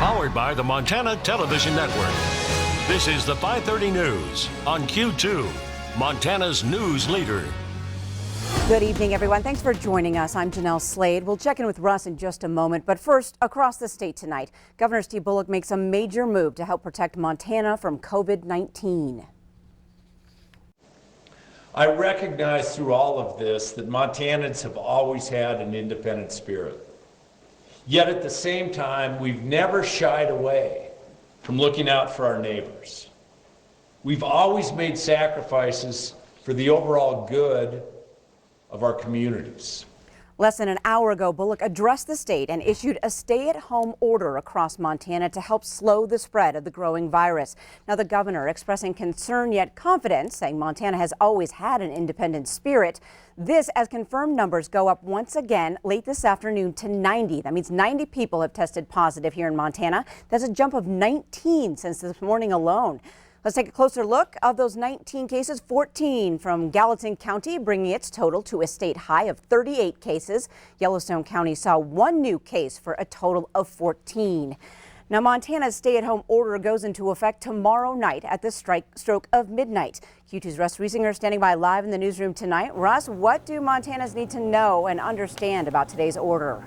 Powered by the Montana Television Network. This is the 5:30 News on Q2, Montana's news leader. Good evening, everyone. Thanks for joining us. I'm Jeanelle Slade. We'll check in with Russ in just a moment. But first, across the state tonight, Governor Steve Bullock makes a major move to help protect Montana from COVID-19. I recognize through all of this that Montanans have always had an independent spirit. Yet at the same time, we've never shied away from looking out for our neighbors. We've always made sacrifices for the overall good of our communities. Less than an hour ago, Bullock addressed the state and issued a stay-at-home order across Montana to help slow the spread of the growing virus. Now, the governor expressing concern yet confidence, saying Montana has always had an independent spirit. This as confirmed numbers go up once again late this afternoon to 90. That means 90 people have tested positive here in Montana. That's a jump of 19 since this morning alone. Let's take a closer look. Of those 19 cases, 14 from Gallatin County, bringing its total to a state high of 38 cases. Yellowstone County saw one new case for a total of 14. Now, Montana's stay-at-home order goes into effect tomorrow night at the stroke of midnight. Q2's Russ Riesinger standing by live in the newsroom tonight. Russ, what do Montanans need to know and understand about today's order?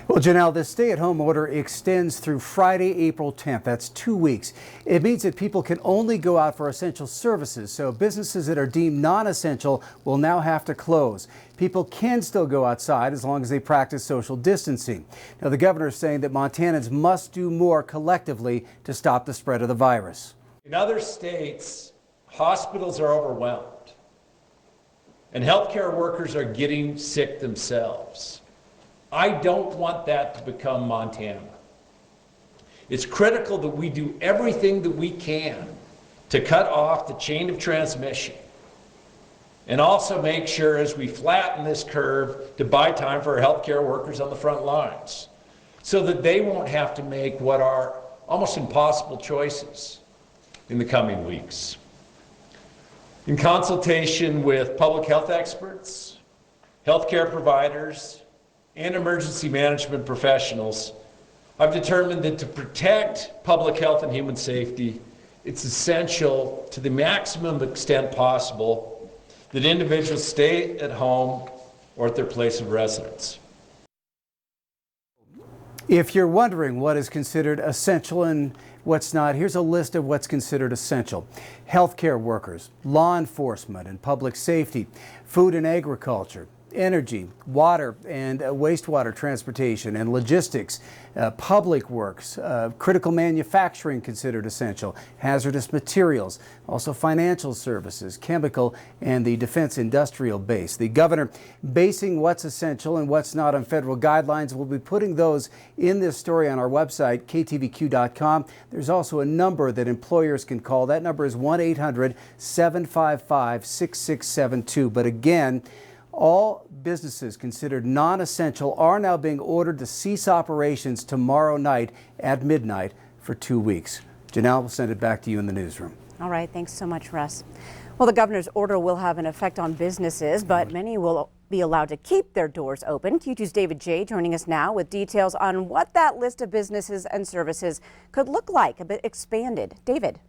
Well, Jeanelle, this stay-at-home order extends through Friday, April 10th. That's 2 weeks. It means that people can only go out for essential services, so businesses that are deemed non-essential will now have to close. People can still go outside as long as they practice social distancing. Now, the governor is saying that Montanans must do more collectively to stop the spread of the virus. In other states, hospitals are overwhelmed, and healthcare workers are getting sick themselves. I don't want that to become Montana. It's critical that we do everything that we can to cut off the chain of transmission and also make sure as we flatten this curve to buy time for our healthcare workers on the front lines so that they won't have to make what are almost impossible choices in the coming weeks. In consultation with public health experts, healthcare providers, and emergency management professionals, I've determined that to protect public health and human safety, it's essential to the maximum extent possible that individuals stay at home or at their place of residence. If you're wondering what is considered essential and what's not, here's a list of what's considered essential. Healthcare workers, law enforcement and public safety, food and agriculture, energy, water and wastewater transportation and logistics, public works, critical manufacturing considered essential, hazardous materials, also financial services, chemical, and the defense industrial base. The governor basing what's essential and what's not on federal guidelines. We'll be putting those in this story on our website, KTVQ.com. There's also a number that employers can call. That number is 1-800-755-6672. But again, all businesses considered non-essential are now being ordered to cease operations tomorrow night at midnight for 2 weeks. Jeanelle, we'll send it back to you in the newsroom. All right. Thanks so much, Russ. Well, the governor's order will have an effect on businesses, but many will be allowed to keep their doors open. Q2's David J. joining us now with details on what that list of businesses and services could look like, a bit expanded. David.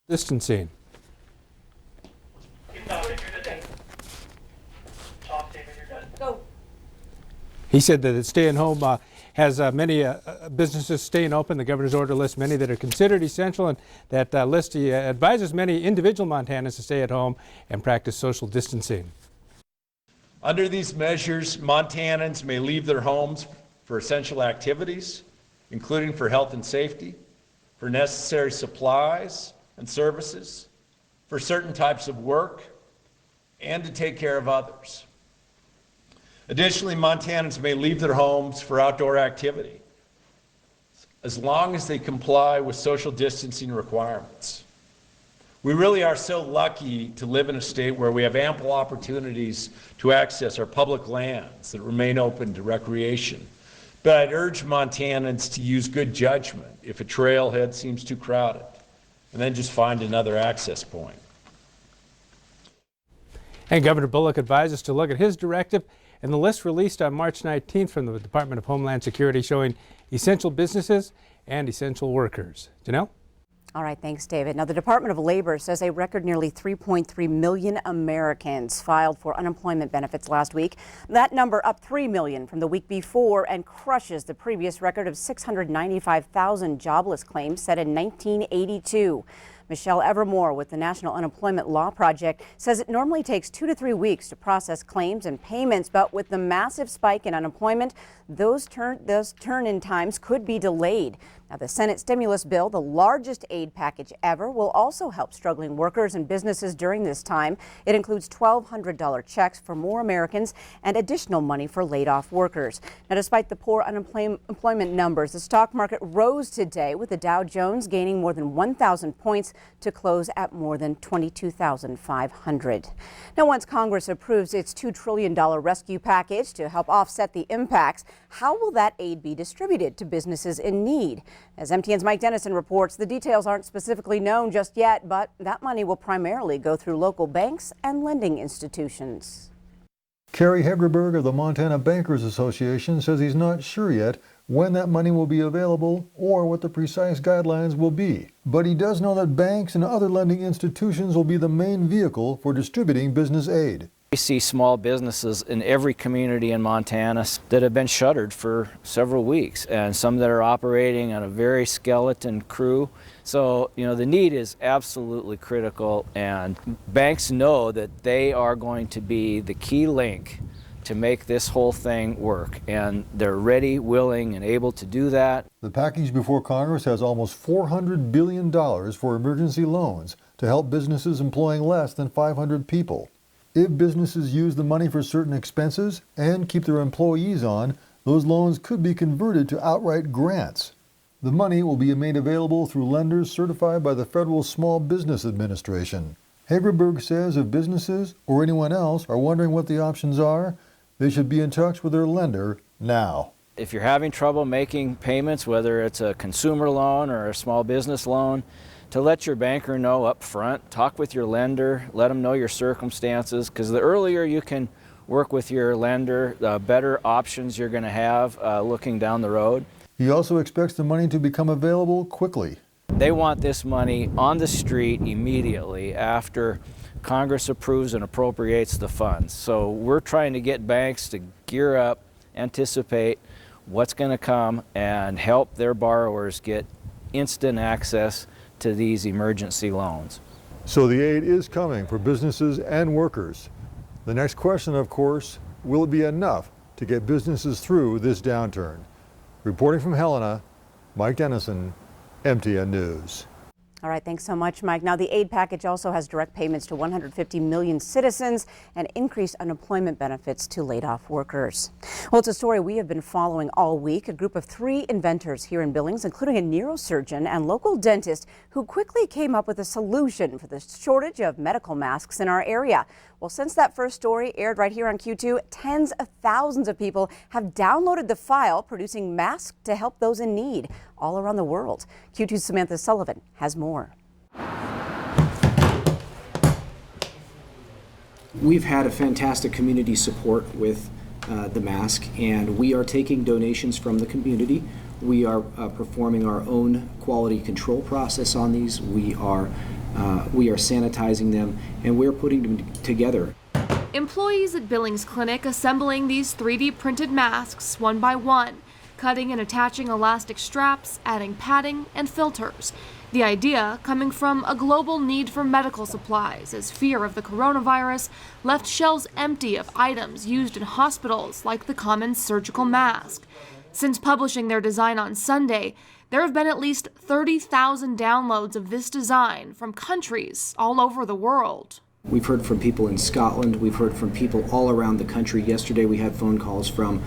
Distancing. He said that staying home has many businesses staying open. The governor's order lists many that are considered essential, and that list he advises many individual Montanans to stay at home and practice social distancing. Under these measures, Montanans may leave their homes for essential activities, including for health and safety, for necessary supplies and services, for certain types of work, and to take care of others. Additionally, Montanans may leave their homes for outdoor activity, as long as they comply with social distancing requirements. We really are so lucky to live in a state where we have ample opportunities to access our public lands that remain open to recreation. But I'd urge Montanans to use good judgment if a trailhead seems too crowded, and then just find another access point. And Governor Bullock advised us to look at his directive and the list released on March 19th from the Department of Homeland Security showing essential businesses and essential workers. Jeanelle? All right, thanks, David. Now, the Department of Labor says a record nearly 3.3 million Americans filed for unemployment benefits last week. That number up 3 million from the week before and crushes the previous record of 695,000 jobless claims set in 1982. Michelle Evermore with the National Unemployment Law Project says it normally takes 2 to 3 weeks to process claims and payments, but with the massive spike in unemployment, those turn-in times could be delayed. Now, the Senate stimulus bill, the largest aid package ever, will also help struggling workers and businesses during this time. It includes $1,200 checks for more Americans and additional money for laid-off workers. Now, despite the poor unemployment numbers, the stock market rose today with the Dow Jones gaining more than 1,000 points to close at more than 22,500. Now, once Congress approves its $2 trillion rescue package to help offset the impacts, how will that aid be distributed to businesses in need? As MTN's Mike Dennison reports, the details aren't specifically known just yet, but that money will primarily go through local banks and lending institutions. Kerry Hegerberg of the Montana Bankers Association says he's not sure yet when that money will be available or what the precise guidelines will be. But he does know that banks and other lending institutions will be the main vehicle for distributing business aid. We see small businesses in every community in Montana that have been shuttered for several weeks, and some that are operating on a very skeleton crew. So, the need is absolutely critical, and banks know that they are going to be the key link to make this whole thing work, and they're ready, willing, and able to do that. The package before Congress has almost $400 billion for emergency loans to help businesses employing less than 500 people. If businesses use the money for certain expenses and keep their employees on, those loans could be converted to outright grants. The money will be made available through lenders certified by the Federal Small Business Administration. Hagerberg says if businesses or anyone else are wondering what the options are, they should be in touch with their lender now. If you're having trouble making payments, whether it's a consumer loan or a small business loan, to let your banker know up front, talk with your lender, let them know your circumstances, because the earlier you can work with your lender, the better options you're going to have looking down the road. He also expects the money to become available quickly. They want this money on the street immediately after Congress approves and appropriates the funds. So we're trying to get banks to gear up, anticipate what's going to come, and help their borrowers get instant access to these emergency loans. So the aid is coming for businesses and workers. The next question, of course, will it be enough to get businesses through this downturn? Reporting from Helena, Mike Dennison, MTN News. All right, thanks so much, Mike. Now, the aid package also has direct payments to 150 million citizens and increased unemployment benefits to laid-off workers. Well, it's a story we have been following all week. A group of 3 inventors here in Billings, including a neurosurgeon and local dentist, who quickly came up with a solution for the shortage of medical masks in our area. Well, since that first story aired right here on Q2, tens of thousands of people have downloaded the file producing masks to help those in need all around the world. Q2's Samantha Sullivan has more. We've had a fantastic community support with the mask, and we are taking donations from the community. We are performing our own quality control process on these. We are sanitizing them, and we're putting them together. Employees at Billings Clinic assembling these 3D printed masks one by one, cutting and attaching elastic straps, adding padding and filters. The idea coming from a global need for medical supplies as fear of the coronavirus left shelves empty of items used in hospitals like the common surgical mask. Since publishing their design on Sunday, there have been at least 30,000 downloads of this design from countries all over the world. We've heard from people in Scotland. We've heard from people all around the country. Yesterday we had phone calls from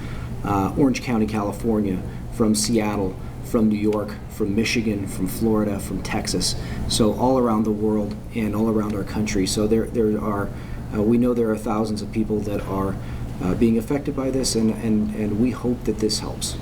Orange County, California, from Seattle, from New York, from Michigan, from Florida, from Texas. So all around the world and all around our country. So we know there are thousands of people that are being affected by this, and we hope that this helps.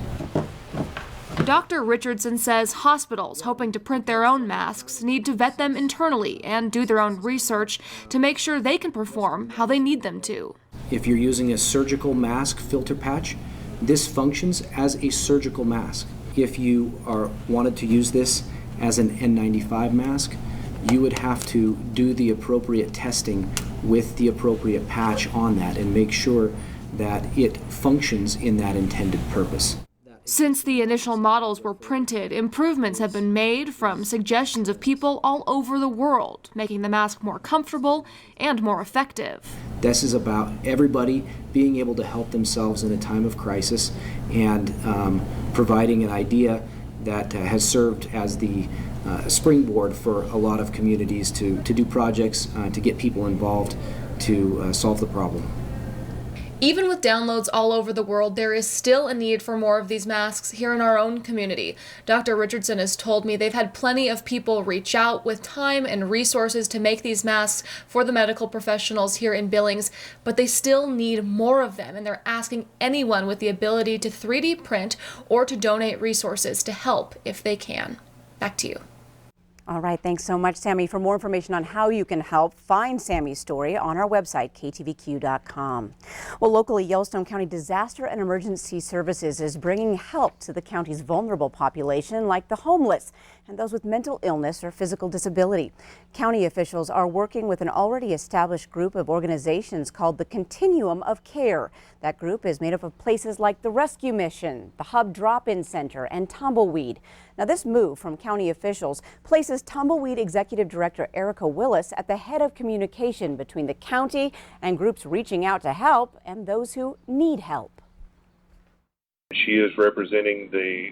Dr. Richardson says hospitals hoping to print their own masks need to vet them internally and do their own research to make sure they can perform how they need them to. If you're using a surgical mask filter patch, this functions as a surgical mask. If you wanted to use this as an N95 mask, you would have to do the appropriate testing with the appropriate patch on that and make sure that it functions in that intended purpose. Since the initial models were printed, improvements have been made from suggestions of people all over the world, making the mask more comfortable and more effective. This is about everybody being able to help themselves in a time of crisis and providing an idea that has served as the springboard for a lot of communities to do projects, to get people involved, to solve the problem. Even with downloads all over the world, there is still a need for more of these masks here in our own community. Dr. Richardson has told me they've had plenty of people reach out with time and resources to make these masks for the medical professionals here in Billings, but they still need more of them, and they're asking anyone with the ability to 3D print or to donate resources to help if they can. Back to you. All right, thanks so much, Sammy. For more information on how you can help, find Sammy's story on our website, ktvq.com. Well, locally, Yellowstone County Disaster and Emergency Services is bringing help to the county's vulnerable population, like the homeless and those with mental illness or physical disability. County officials are working with an already established group of organizations called the Continuum of Care. That group is made up of places like the Rescue Mission, the Hub Drop-In Center, and Tumbleweed. Now, this move from county officials places Tumbleweed Executive Director Erica Willis at the head of communication between the county and groups reaching out to help and those who need help. She is representing the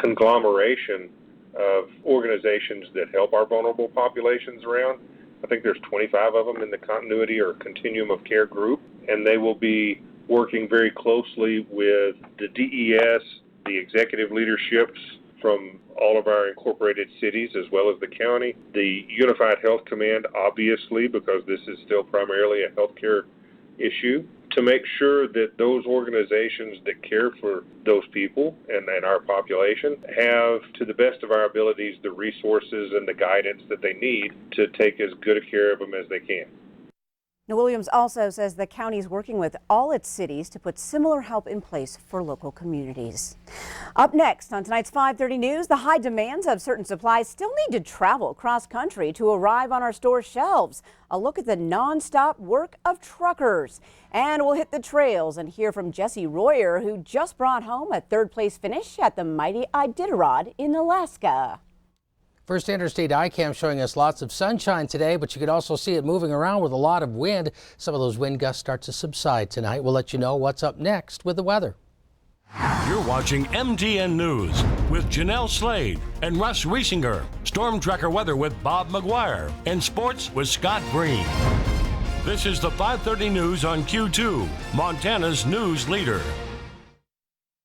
conglomeration of organizations that help our vulnerable populations around. I think there's 25 of them in the Continuity or Continuum of Care group, and they will be working very closely with the DES, the executive leaderships from all of our incorporated cities as well as the county, the Unified Health Command, obviously, because this is still primarily a healthcare issue, to make sure that those organizations that care for those people and our population have, to the best of our abilities, the resources and the guidance that they need to take as good a care of them as they can. Now, Williams also says the county is working with all its cities to put similar help in place for local communities. Up next on tonight's 5:30 News, the high demands of certain supplies still need to travel cross country to arrive on our store shelves. A look at the nonstop work of truckers. And we'll hit the trails and hear from Jesse Royer, who just brought home a third-place finish at the mighty Iditarod in Alaska. First Interstate iCam showing us lots of sunshine today, but you could also see it moving around with a lot of wind. Some of those wind gusts start to subside tonight. We'll let you know what's up next with the weather. You're watching MTN News with Jeanelle Slade and Russ Riesinger. Storm Tracker weather with Bob McGuire. And sports with Scott Green. This is the 5:30 News on Q2, Montana's news leader.